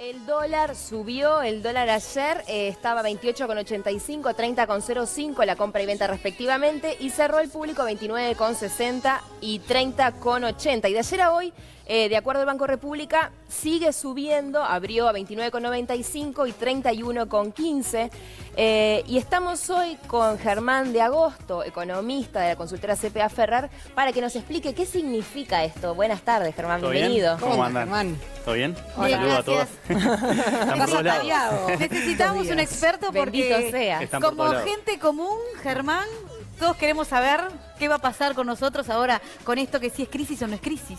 El dólar subió, el dólar ayer estaba 28,85, 30,05 la compra y venta respectivamente y cerró el público 29,60 y 30,80. Y de ayer a hoy, de acuerdo al Banco República, sigue subiendo, abrió a 29,95 y 31,15. Y estamos hoy con Germán de Agosto, economista de la consultora CPA Ferrer, para que nos explique qué significa esto. Buenas tardes, Germán, bienvenido. ¿Cómo andan? Germán? ¿Todo bien? Hola, Saludos a todos. Están por todos lados. Necesitamos un experto Bendito porque sea. Están por como todos lados. gente común, Germán, todos queremos saber qué va a pasar con nosotros ahora con esto que si es crisis o no es crisis.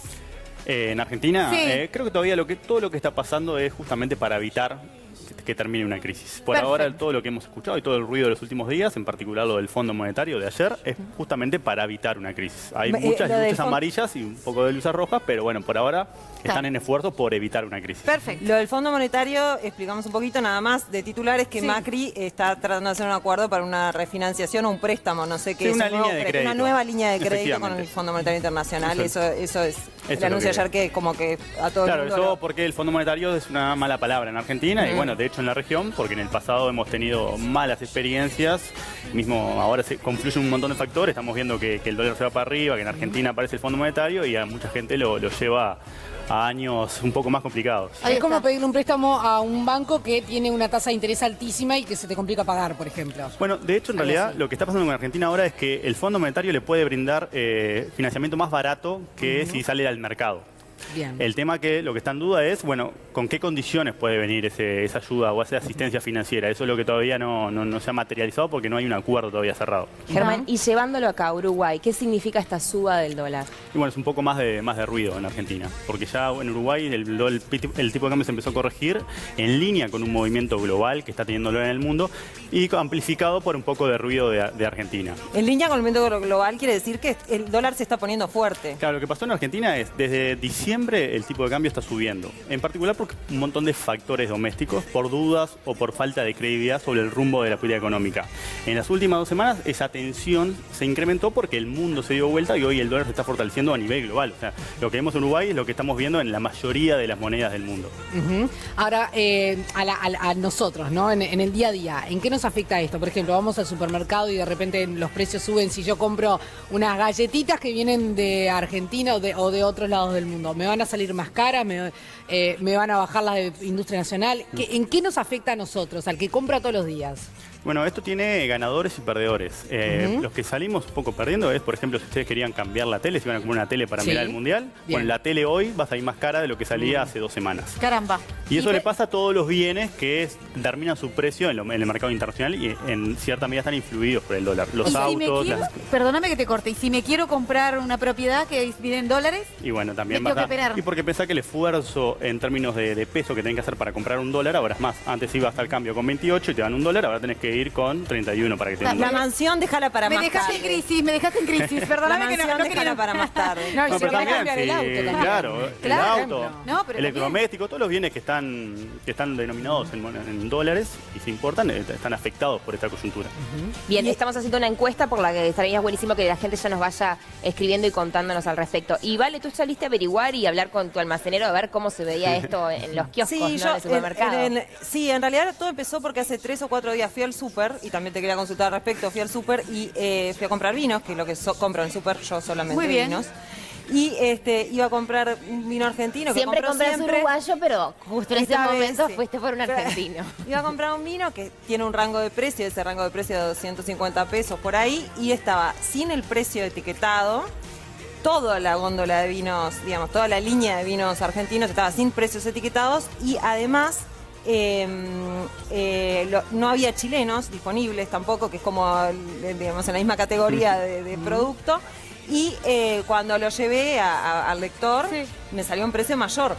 En Argentina, Sí. creo que todavía todo lo que está pasando es justamente para evitar que termine una crisis. Por Perfecto. ahora, todo lo que hemos escuchado y todo el ruido de los últimos días, en particular lo del Fondo Monetario de ayer, es justamente para evitar una crisis. Hay muchas lo del luces amarillas y un poco de luces rojas, pero bueno, por ahora están en esfuerzo por evitar una crisis. Perfecto. Lo del Fondo Monetario, explicamos un poquito nada más de titulares que Sí. Macri está tratando de hacer un acuerdo para una refinanciación o un préstamo, no sé qué Sí, es. una un nuevo línea de préstamo, crédito. Una nueva línea de crédito con Efectivamente. el Fondo Monetario Internacional. Eso es el es anuncio lo que- ayer que como que a todo Claro, el mundo... eso porque el Fondo Monetario es una mala palabra en Argentina y bueno, de hecho en la región, porque en el pasado hemos tenido malas experiencias, mismo ahora se confluyen un montón de factores, estamos viendo que el dólar se va para arriba, que en Argentina aparece el Fondo Monetario y a mucha gente lo lleva a años un poco más complicados. Ahí Es como está. pedirle un préstamo a un banco que tiene una tasa de interés altísima y que se te complica pagar, por ejemplo. Bueno, de hecho, en Algo realidad, así. lo que está pasando con Argentina ahora es que el Fondo Monetario le puede brindar financiamiento más barato que si sale al mercado. Bien. El tema que lo que está en duda es, bueno, con qué condiciones puede venir esa ayuda o esa asistencia financiera. Eso es lo que todavía no se ha materializado porque no hay un acuerdo todavía cerrado. Germán, y llevándolo acá a Uruguay, ¿qué significa esta suba del dólar? Y bueno, es un poco más de ruido en Argentina, porque ya en Uruguay el tipo de cambio se empezó a corregir en línea con un movimiento global que está teniendo en el mundo y amplificado por un poco de ruido de Argentina. En línea con el movimiento global quiere decir que el dólar se está poniendo fuerte. Claro, lo que pasó en Argentina es, desde diciembre el tipo de cambio está subiendo, en particular por un montón de factores domésticos, por dudas o por falta de credibilidad sobre el rumbo de la política económica. En las últimas 2 semanas esa tensión se incrementó porque el mundo se dio vuelta y hoy el dólar se está fortaleciendo a nivel global. O sea, lo que vemos en Uruguay es lo que estamos viendo en la mayoría de las monedas del mundo. Ujú. Ahora, a nosotros, ¿no? En el día a día, ¿en qué nos afecta esto? Por ejemplo, vamos al supermercado y de repente los precios suben. Si yo compro unas galletitas que vienen de Argentina o de otros lados del mundo, ¿me van a salir más caras? ¿Me van a bajar las de industria nacional? ¿En qué nos afecta a nosotros, al que compra todos los días? Bueno, esto tiene ganadores y perdedores. Los que salimos un poco perdiendo es, por ejemplo, si ustedes querían cambiar la tele, si iban a comprar una tele para Sí. mirar el Mundial, Bien. bueno, la tele hoy va a salir más cara de lo que salía hace 2 semanas. Caramba. Y eso le pasa a todos los bienes que terminan su precio en el mercado internacional y en cierta medida están influidos por el dólar. Los Y si me autos, quiero, perdóname que te corte, y si me quiero comprar una propiedad que viene en dólares, y bueno, también me tengo baja. que esperar. Y porque pensá que el esfuerzo en términos de peso que tenés que hacer para comprar un dólar ahora es más. Antes ibas al cambio con 28 y te dan un dólar, ahora tenés que ir con 31 para que te den un La dólar. mansión déjala para me más dejaste tarde. en crisis, me dejaste en crisis, La perdóname que mansión no déjala quería... para más tarde. No, y No, se pero puede también, cambiar el auto sí, también. claro, Claro. el auto, No, pero electrodoméstico, todos los bienes que están denominados en dólares y se importan, están afectados por esta coyuntura. Bien, estamos haciendo una encuesta por la que estaría buenísimo que la gente ya nos vaya escribiendo y contándonos al respecto. Y Vale, tú saliste a averiguar y hablar con tu almacenero a ver cómo se veía esto en los kioscos, ¿no? En el supermercado. Sí, en realidad todo empezó porque hace 3 o 4 días fui al súper, y también te quería consultar al respecto, fui al súper y fui a comprar vinos, que es lo que compro en súper yo solamente. Muy bien. Vinos. Y iba a comprar un vino argentino que Siempre compro compras siempre. uruguayo, pero justo en ese Esta vez, momento sí. fuiste por un argentino. Iba a comprar un vino que tiene un rango de precio, ese rango de precio de 250 pesos por ahí, y estaba sin el precio etiquetado. Toda la góndola de vinos, digamos, toda la línea de vinos argentinos estaba sin precios etiquetados, y además no había chilenos disponibles tampoco, que es como, digamos, en la misma categoría de producto. Y cuando lo llevé al lector, me salió un precio mayor,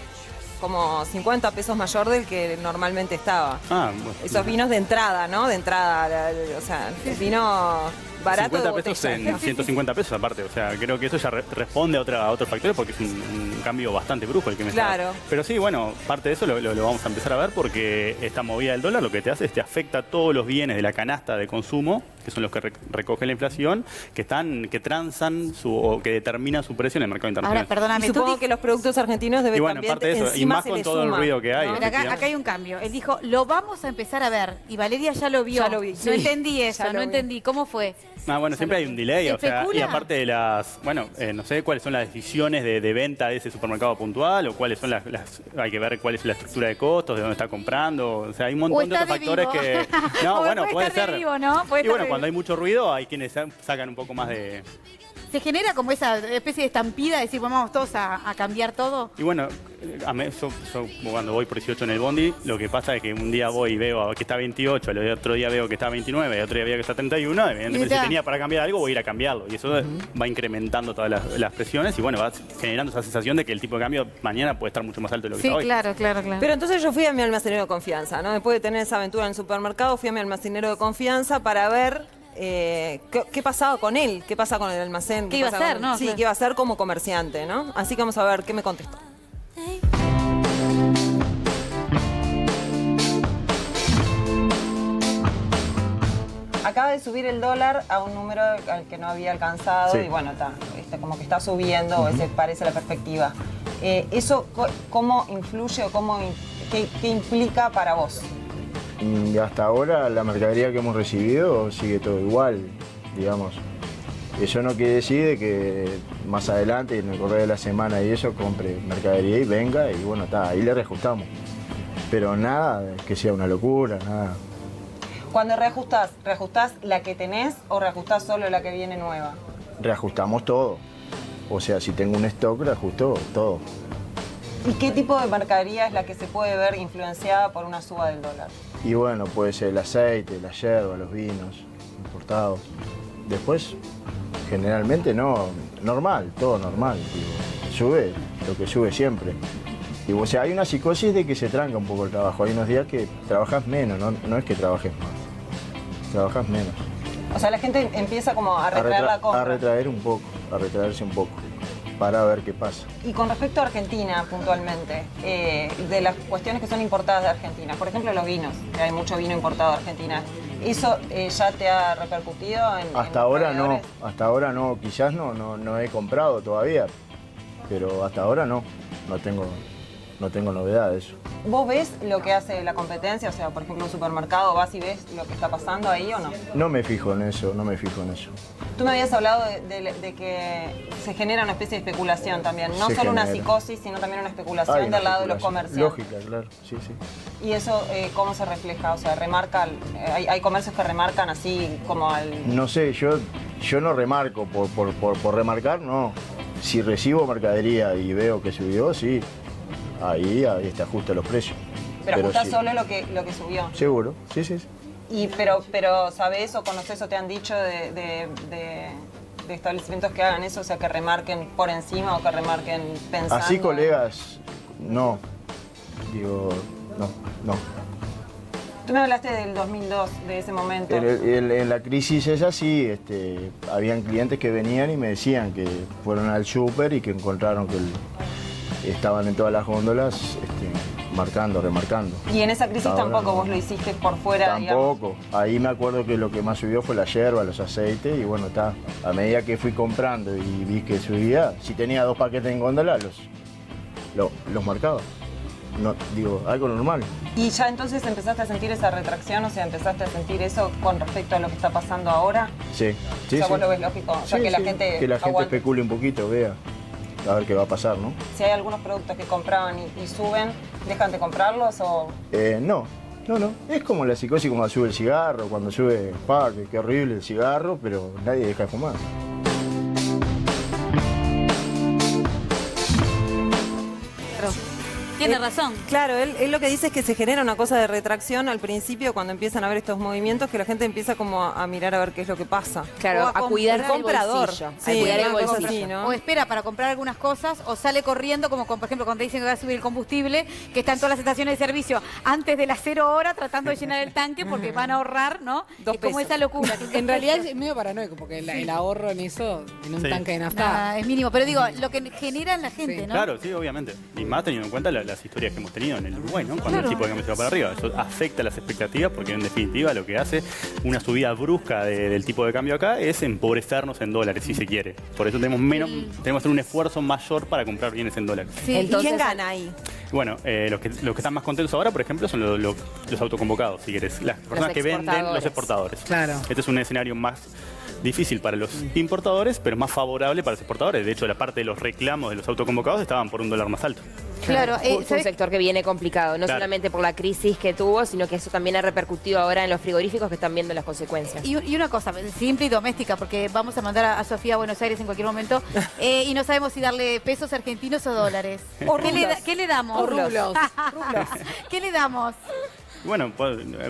como 50 pesos mayor del que normalmente estaba. Ah, bueno. Esos vinos de entrada, ¿no? De entrada, o sea, el vino barato de 50 pesos botella. en 150 pesos aparte. O sea, creo que eso ya responde a otros factores porque es un cambio bastante brusco el que me está. Claro. Pero sí, bueno, parte de eso lo vamos a empezar a ver porque esta movida del dólar lo que te hace es te afecta a todos los bienes de la canasta de consumo, que son los que recogen la inflación, que transan o que determinan su precio en el mercado internacional. Ahora, perdóname, Y tú supongo que los productos argentinos deben Y bueno, también parte de eso, y encima más se con le todo el suma, ruido que hay. ¿no? Pero acá hay un cambio. Él dijo, lo vamos a empezar a ver. Y Valeria ya lo vio. Ya lo vi, No sí. entendí eso, Ya lo no vi. entendí. ¿Cómo fue? Bueno, siempre hay un delay, ¿Se o sea, y especula? aparte de las, no sé cuáles son las decisiones de venta de ese supermercado puntual o cuáles son hay que ver cuál es la estructura de costos, de dónde está comprando, o sea, hay un montón de está otros de factores vivo. que... No, O bueno, puede estar de ser. vivo, ¿no? Puede Y estar bueno, de cuando hay mucho ruido hay quienes sacan un poco más de... ¿Se genera como esa especie de estampida de decir, vamos todos a cambiar todo? Y bueno, yo cuando voy por 18 en el bondi, lo que pasa es que un día voy y veo que está 28, el otro día veo que está 29, el otro día veo que está 31, evidentemente si tenía para cambiar algo voy a ir a cambiarlo. Y eso va incrementando todas las presiones y bueno, va generando esa sensación de que el tipo de cambio mañana puede estar mucho más alto de lo que Sí, está hoy. claro. Pero entonces yo fui a mi almacenero de confianza, ¿no? Después de tener esa aventura en el supermercado, fui a mi almacenero de confianza para ver qué pasaba con él, qué pasa con el almacén. ¿Qué iba a pasa hacer, con- no? Sí, Claro. qué iba a hacer como comerciante, ¿no? Así que vamos a ver qué me contestó. Acaba de subir el dólar a un número al que no había alcanzado Sí. y bueno, como que está subiendo, o ese parece la perspectiva. ¿Eso cómo influye o qué implica para vos? Y hasta ahora la mercadería que hemos recibido sigue todo igual, digamos. Eso no quiere decir de que más adelante, en el correo de la semana y eso, compre mercadería y venga y bueno, ahí le reajustamos. Pero nada que sea una locura, nada. Cuando ¿reajustás la que tenés o reajustás solo la que viene nueva? Reajustamos todo. O sea, si tengo un stock, reajusto todo. ¿Y qué tipo de mercadería es la que se puede ver influenciada por una suba del dólar? Y bueno, puede ser el aceite, la yerba, los vinos importados. Después, generalmente no, normal, todo normal. Digo, sube lo que sube siempre. Y, o sea, hay una psicosis de que se tranca un poco el trabajo. Hay unos días que trabajas menos, no es que trabajes más. Trabajas menos. O sea, la gente empieza como a retraer la compra. A retraerse un poco, para ver qué pasa. Y con respecto a Argentina, puntualmente, de las cuestiones que son importadas de Argentina, por ejemplo los vinos, que hay mucho vino importado de Argentina, ¿eso ya te ha repercutido en Hasta los ahora proveedores? quizás no he comprado todavía, pero hasta ahora no tengo novedades. ¿Vos ves lo que hace la competencia? O sea, por ejemplo, un supermercado, ¿vas y ves lo que está pasando ahí o no? No me fijo en eso. Tú me habías hablado de que se genera una especie de especulación también, no Se solo una genera. psicosis, sino también una especulación Hay una del lado de los especulación. comerciantes. Lógica, claro, sí. ¿Y eso cómo se refleja? O sea, remarca, hay comercios que remarcan así como al... No sé, yo no remarco por remarcar, no. Si recibo mercadería y veo que subió, sí. Ahí te ajusta los precios. Pero ajustás sí. solo lo que subió. Seguro, sí. Pero ¿sabés o conoces o te han dicho de establecimientos que hagan eso? O sea, que remarquen por encima o que remarquen pensando... Así, colegas, no. Digo, no. Tú me hablaste del 2002, de ese momento. En la crisis esa sí, habían clientes que venían y me decían que fueron al súper y que encontraron que estaban en todas las góndolas remarcando. Y en esa crisis Ahora tampoco no. vos lo hiciste por fuera, digamos. Tampoco. Ahí me acuerdo que lo que más subió fue la yerba, los aceites y bueno, a medida que fui comprando y vi que subía, si tenía 2 paquetes en góndola, los marcaba. No, digo, algo normal. Y ya entonces empezaste a sentir esa retracción, o sea, empezaste a sentir eso con respecto a lo que está pasando ahora. Sí. O sea, vos lo ves lógico, o sea, Sí, que la sí. gente Que la gente aguante. especule un poquito, vea. A ver qué va a pasar, ¿no? Si hay algunos productos que compraban y suben, ¿dejan de comprarlos o...? No. Es como la psicosis cuando sube el cigarro, cuando sube, qué horrible el cigarro, pero nadie deja de fumar. Tiene razón. Claro, él lo que dice es que se genera una cosa de retracción al principio cuando empiezan a ver estos movimientos, que la gente empieza como a mirar a ver qué es lo que pasa. Claro, O a cuidar el el comprador. bolsillo. Sí, a cuidar el una cosa bolsillo. así, ¿no? O espera para comprar algunas cosas o sale corriendo, como por ejemplo cuando dicen que va a subir el combustible, que está en todas las estaciones de servicio antes de las 0 horas tratando de llenar el tanque porque van a ahorrar, ¿no? 2 Es como pesos. esa locura. En realidad es medio paranoico, porque el ahorro en eso, en un Sí. tanque de nafta. Es mínimo, pero digo, lo que genera en la gente, Sí. ¿no? Claro, sí, obviamente. Y más teniendo en cuenta las historias que hemos tenido en el Uruguay, ¿no? Cuando el tipo de cambio se va para arriba. Eso afecta las expectativas porque en definitiva lo que hace una subida brusca del tipo de cambio acá es empobrecernos en dólares, si se quiere. Por eso tenemos que hacer un esfuerzo mayor para comprar bienes en dólares. Sí. ¿Y Entonces, quién gana ahí? Bueno, los que están más contentos ahora, por ejemplo, son los autoconvocados, si querés. Las personas que venden, los exportadores. Claro. Este es un escenario más difícil para los importadores, pero más favorable para los exportadores. De hecho, la parte de los reclamos de los autoconvocados estaban por un dólar más alto. Claro, Fue un ¿sabes? sector que viene complicado, no Claro. solamente por la crisis que tuvo, sino que eso también ha repercutido ahora en los frigoríficos que están viendo las consecuencias. Y una cosa, simple y doméstica, porque vamos a mandar a Sofía a Buenos Aires en cualquier momento y no sabemos si darle pesos argentinos o dólares. O ¿Qué rublos. ¿Qué le damos? O rublos. ¿Qué le damos? Bueno,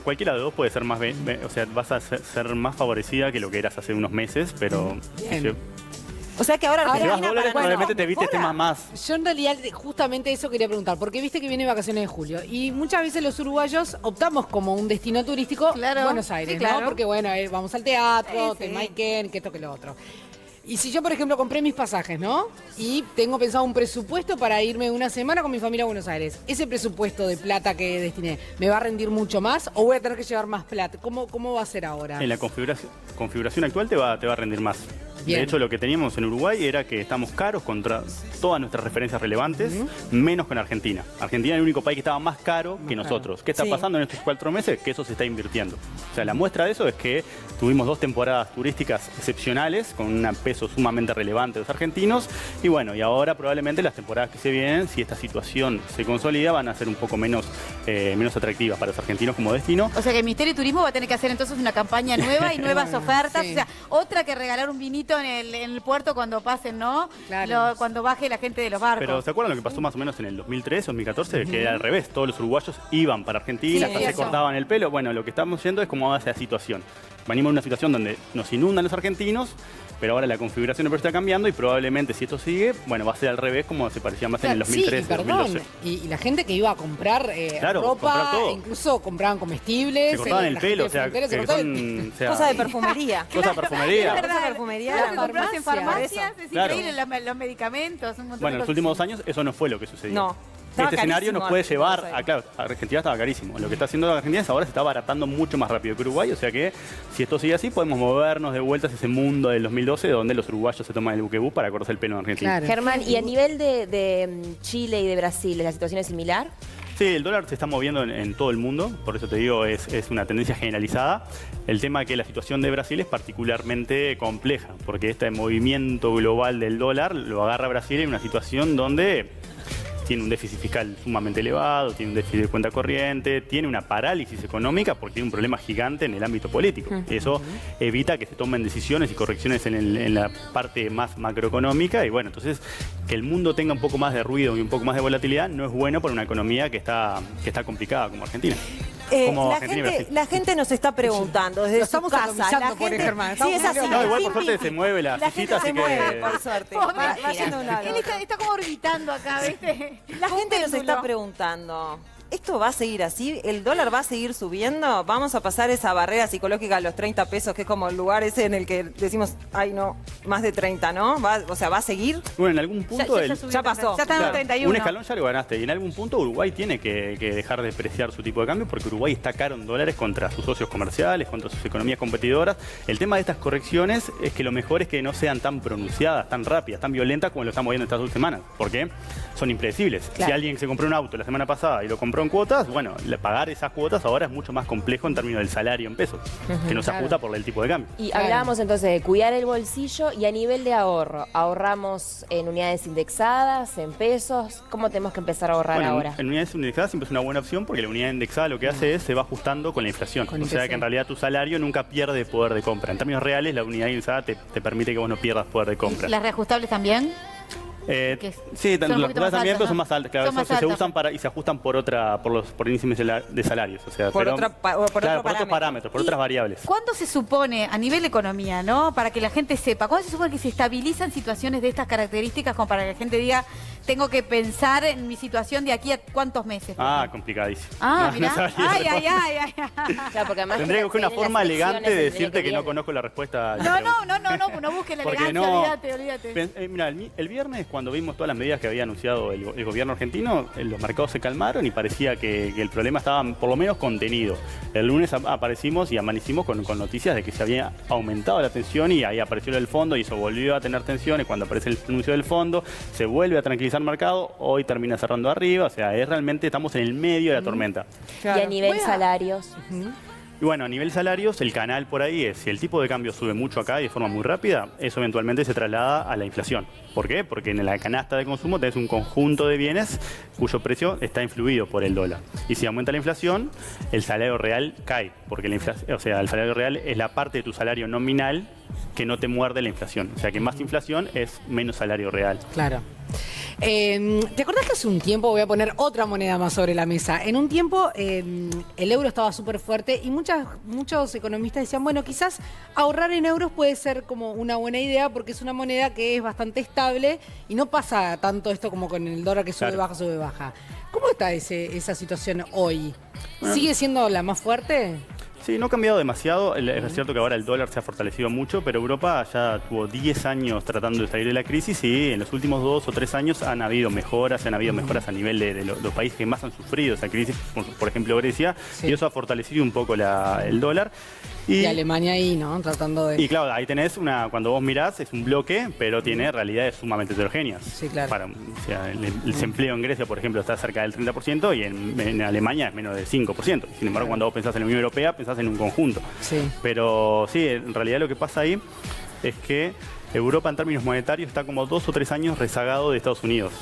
cualquiera de dos puede ser más, o sea, vas a ser más favorecida que lo que eras hace unos meses, pero Bien. O sea que ahora si Argentina llevas dólares para probablemente te viste mejora. temas más. Yo en realidad justamente eso quería preguntar, porque viste que viene vacaciones de julio y muchas veces los uruguayos optamos como un destino turístico Claro, Buenos Aires, sí, claro. ¿no? Porque bueno, vamos al teatro, Sí, que sí. Maiken, que esto, que lo otro. Y si yo, por ejemplo, compré mis pasajes, ¿no? Y tengo pensado un presupuesto para irme una semana con mi familia a Buenos Aires. ¿Ese presupuesto de plata que destiné, me va a rendir mucho más o voy a tener que llevar más plata? ¿Cómo va a ser ahora? En la configuración actual te va a rendir más. Bien. De hecho, lo que teníamos en Uruguay era que estamos caros contra todas nuestras referencias relevantes, menos con Argentina. Argentina es el único país que estaba más caro que nosotros. ¿Qué está Sí. pasando en estos 4 meses? Que eso se está invirtiendo. O sea, la muestra de eso es que tuvimos 2 temporadas turísticas excepcionales, con un peso sumamente relevante de los argentinos. Y bueno, y ahora probablemente las temporadas que se vienen, si esta situación se consolida, van a ser un poco menos atractivas para los argentinos como destino. O sea que el Ministerio de Turismo va a tener que hacer entonces una campaña nueva y nuevas ofertas. Sí. O sea, otra que regalar un vinito en el puerto cuando pasen, ¿no? Claro. Cuando baje la gente de los barcos. Pero ¿se acuerdan lo que pasó más o menos en el 2013, 2014? Que era al revés, todos los uruguayos iban para Argentina, Sí, hasta se eso. cortaban el pelo. Bueno, lo que estamos yendo es cómo va esa situación. Venimos en una situación donde nos inundan los argentinos, pero ahora la configuración del precio está cambiando y probablemente si esto sigue, bueno, va a ser al revés como se parecía más en el Claro, sí, 2013, y perdón. 2012. Y la gente que iba a comprar Claro, ropa, comprar todo. incluso compraban comestibles. Se cortaban el la gente pelo, de o sea, frontera se que cortaba son, o sea, Cosa de perfumería. cosa de perfumería. Es verdad, Cosa de perfumería. Claro, que compras en Farmacia. farmacias, es Claro. increíble, los medicamentos, un montón Bueno, en de los cosas. últimos 2 años eso no fue lo que sucedió. No. Estaba Este escenario nos carísimo puede Argentina, llevar sí. a, claro, Argentina estaba carísimo. Lo que está haciendo Argentina es ahora se está abaratando mucho más rápido que Uruguay, o sea que si esto sigue así podemos movernos de vuelta hacia ese mundo del 2012 donde los uruguayos se toman el buquebú para cortarse el pelo en Argentina. Claro. Germán, y a nivel de Chile y de Brasil, ¿la situación es similar? Sí, el dólar se está moviendo en todo el mundo, por eso te digo, es una tendencia generalizada. El tema es que la situación de Brasil es particularmente compleja, porque este movimiento global del dólar lo agarra a Brasil en una situación donde tiene un déficit fiscal sumamente elevado, tiene un déficit de cuenta corriente, tiene una parálisis económica porque tiene un problema gigante en el ámbito político. Eso evita que se tomen decisiones y correcciones en la parte más macroeconómica y bueno, entonces que el mundo tenga un poco más de ruido y un poco más de volatilidad no es bueno para una economía que está complicada como Argentina. Como Argentina y Brasil. La gente nos está preguntando desde Lo su estamos casa. atomizando, La pobre gente, Germán, sí, es estamos así. No, igual por Pim, suerte pim. se mueve la La sillita, gente se así que- mueve, por suerte. Pobre, Va mira, yendo de un lado. él está como orbitando acá, ¿viste? La Un gente nos péndulo. está preguntando, ¿esto va a seguir así? ¿El dólar va a seguir subiendo? ¿Vamos a pasar esa barrera psicológica a los 30 pesos, que es como el lugar ese en el que decimos, ay no, más de 30, ¿no? O sea, ¿va a seguir? Bueno, en algún punto subió, ya pasó. Ya está en los Claro, 31. un escalón ya lo ganaste y en algún punto Uruguay tiene que dejar de despreciar su tipo de cambio porque Uruguay está caro en dólares contra sus socios comerciales, contra sus economías competidoras. El tema de estas correcciones es que lo mejor es que no sean tan pronunciadas, tan rápidas, tan violentas como lo estamos viendo estas 2 semanas, porque son impredecibles. Claro. Si alguien se compró un auto la semana pasada y lo compró en cuotas, bueno, pagar esas cuotas ahora es mucho más complejo en términos del salario en pesos, que no se Claro. ajusta por el tipo de cambio. Y Claro. hablábamos entonces de cuidar el bolsillo y a nivel de ahorro, ¿ahorramos en unidades indexadas, en pesos? ¿Cómo tenemos que empezar a ahorrar Bueno, ahora? en unidades indexadas siempre es una buena opción porque la unidad indexada lo que hace es se va ajustando con la inflación. Con O sea que en realidad tu salario nunca pierde poder de compra. En términos reales, la unidad indexada te permite que vos no pierdas poder de compra. ¿Las reajustables también? Sí, son un los poquito más también, altas, pero son ¿no? más altas. Claro, Son más se altas. usan para y se ajustan por índices de salarios. O sea, Por pero- otro claro, por otros parámetro. parámetros, por otras variables. ¿Cuándo se supone, a nivel economía, ¿no? Para que la gente sepa, ¿cuándo se supone que se estabilizan situaciones de estas características como para que la gente diga, tengo que pensar en mi situación de aquí a cuántos meses? Ah, complicadísimo. Ah, No, mirá. no sabría Ay, responder. ay. Claro, porque además Tendría que buscar una tienen las forma elegante de elecciones el decirte año que no viene. conozco la respuesta. a la No, no busquen la Porque elegancia, no. olvídate. Mira, el viernes, cuando vimos todas las medidas que había anunciado el gobierno argentino, los mercados se calmaron y parecía que el problema estaba por lo menos contenido. El lunes aparecimos y amanecimos con noticias de que se había aumentado la tensión y ahí apareció el fondo y eso volvió a tener tensión. Y cuando aparece el anuncio del fondo, se vuelve a tranquilizar el mercado. Hoy termina cerrando arriba. O sea, realmente estamos en el medio de la tormenta. Y a nivel salarios. Y bueno, a nivel salarios, el canal por ahí es, si el tipo de cambio sube mucho acá y de forma muy rápida, eso eventualmente se traslada a la inflación. ¿Por qué? Porque en la canasta de consumo tenés un conjunto de bienes cuyo precio está influido por el dólar. Y si aumenta la inflación, el salario real cae, porque el salario real es la parte de tu salario nominal que no te muerde la inflación. O sea que más inflación es menos salario real. Claro. ¿Te acordás que hace un tiempo, voy a poner otra moneda más sobre la mesa? En un tiempo el euro estaba súper fuerte y muchos economistas decían, bueno, quizás ahorrar en euros puede ser como una buena idea porque es una moneda que es bastante estable y no pasa tanto esto como con el dólar que sube, Claro. sube, baja. ¿Cómo está esa situación hoy? ¿Sigue siendo la más fuerte? Sí, no ha cambiado demasiado. Es cierto que ahora el dólar se ha fortalecido mucho, pero Europa ya tuvo 10 años tratando de salir de la crisis y en los últimos 2 o 3 años han habido mejoras a nivel de los países que más han sufrido esa crisis, por ejemplo Grecia, Sí. y eso ha fortalecido un poco el dólar. Y Alemania ahí, ¿no? Tratando de... Y claro, ahí tenés cuando vos mirás, es un bloque, pero tiene realidades sumamente heterogéneas. Sí, claro. O sea, el desempleo en Grecia, por ejemplo, está cerca del 30% y en Alemania es menos del 5%. Sin embargo, cuando vos pensás en la Unión Europea, pensás en un conjunto. Sí. Pero sí, en realidad lo que pasa ahí es que Europa en términos monetarios está como 2 o 3 años rezagado de Estados Unidos.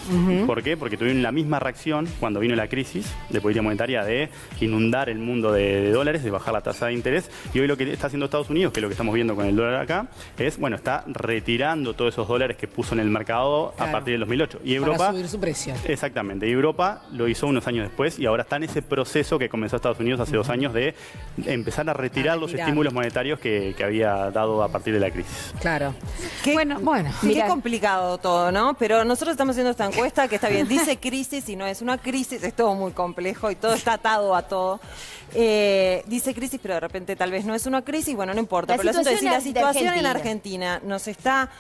¿Por qué? Porque tuvieron la misma reacción cuando vino la crisis de política monetaria de inundar el mundo de dólares, de bajar la tasa de interés. Y hoy lo que está haciendo Estados Unidos, que es lo que estamos viendo con el dólar acá, es, bueno, está retirando todos esos dólares que puso en el mercado Claro. a partir del 2008. Y Para Europa... subir su precio. Exactamente, y Europa lo hizo unos años después y ahora está en ese proceso que comenzó Estados Unidos hace 2 años de empezar a retirar los estímulos monetarios que había dado a partir de la crisis. Claro. Bueno, Qué Mira. complicado todo, ¿no? Pero nosotros estamos haciendo esta encuesta que está bien. Dice crisis y no es una crisis, es todo muy complejo y todo está atado a todo. Dice crisis, pero de repente tal vez no es una crisis. Bueno, no importa. La Pero el asunto es si la situación de situación en Argentina Argentina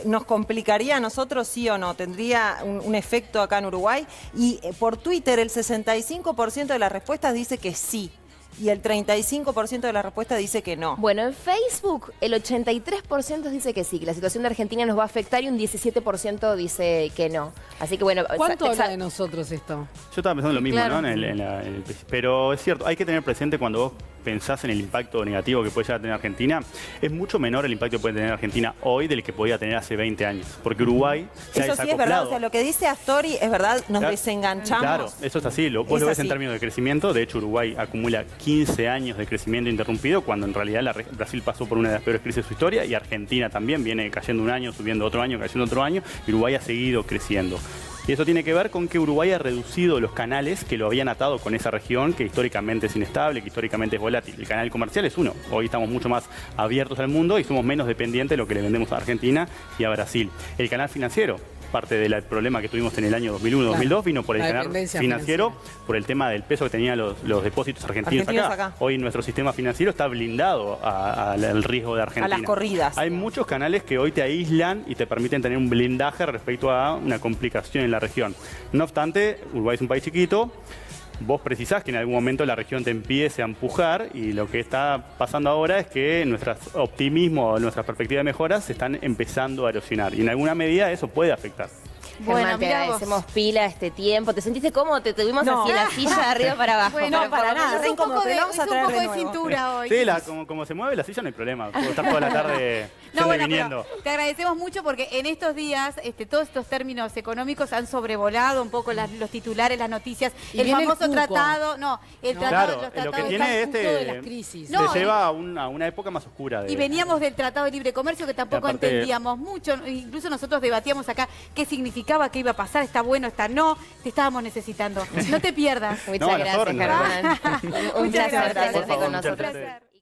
nos complicaría a nosotros, sí o no. ¿Tendría un efecto acá en Uruguay? Y por Twitter el 65% de las respuestas dice que sí. Y el 35% de las respuestas dice que no. Bueno, en Facebook el 83% dice que sí, que la situación de Argentina nos va a afectar y un 17% dice que no. Así que bueno, ¿Cuánto habla de nosotros esto? Yo estaba pensando lo mismo, Claro. ¿no? Pero es cierto, hay que tener presente cuando vos pensás en el impacto negativo que puede llegar a tener Argentina, es mucho menor el impacto que puede tener Argentina hoy del que podía tener hace 20 años. Porque Uruguay se ha Eso sí es verdad, desacoplado. o sea, lo que dice Astori es verdad, nos Claro. desenganchamos. Claro, eso es así. Vos Es lo ves en así. términos de crecimiento. De hecho, Uruguay acumula 15 años de crecimiento interrumpido, cuando en realidad Brasil pasó por una de las peores crisis de su historia y Argentina también viene cayendo un año, subiendo otro año, cayendo otro año, y Uruguay ha seguido creciendo. Y eso tiene que ver con que Uruguay ha reducido los canales que lo habían atado con esa región que históricamente es inestable, que históricamente es volátil. El canal comercial es uno. Hoy estamos mucho más abiertos al mundo y somos menos dependientes de lo que le vendemos a Argentina y a Brasil. El canal financiero, parte del problema que tuvimos en el año 2001-2002, vino por el La canal dependencia financiero, financiera. por el tema del peso que tenían los depósitos argentinos acá. Hoy nuestro sistema financiero está blindado al riesgo de Argentina. A las corridas. Hay muchos canales que hoy te aíslan y te permiten tener un blindaje respecto a una complicación en la región. No obstante, Uruguay es un país chiquito. Vos precisás que en algún momento la región te empiece a empujar y lo que está pasando ahora es que nuestro optimismo, nuestras perspectivas de mejoras se están empezando a erosionar y en alguna medida eso puede afectar. Bueno, Germán, te mirá vos. agradecemos pila este tiempo. ¿Te sentiste cómodo? Te tuvimos No. así en la silla de arriba para abajo. Bueno, pero para por lo nada, menos- re Es un incómodo, poco pero de, vamos a es un traer poco de de nuevo. cintura hoy. Sí, como se mueve la silla no hay problema. Puedo estar toda la tarde No, yendo y bueno, viniendo. pero te agradecemos mucho porque en estos días todos estos términos económicos han sobrevolado un poco los titulares, las noticias. Y El viene el famoso cupo. tratado, el No. tratado, Claro, los lo que tratados tiene Está justo este de las crisis. No, te lleva a una época más oscura. y veníamos del Tratado de Libre Comercio que tampoco aparte- entendíamos mucho. Incluso nosotros debatíamos acá qué significaba, qué iba a pasar, está bueno, está no. Te estábamos necesitando. No te pierdas. Muchas No, a las gracias, órdenes. Germán. Un Muchas placer gracias. tenerte Por favor, con muchas nosotros. gracias.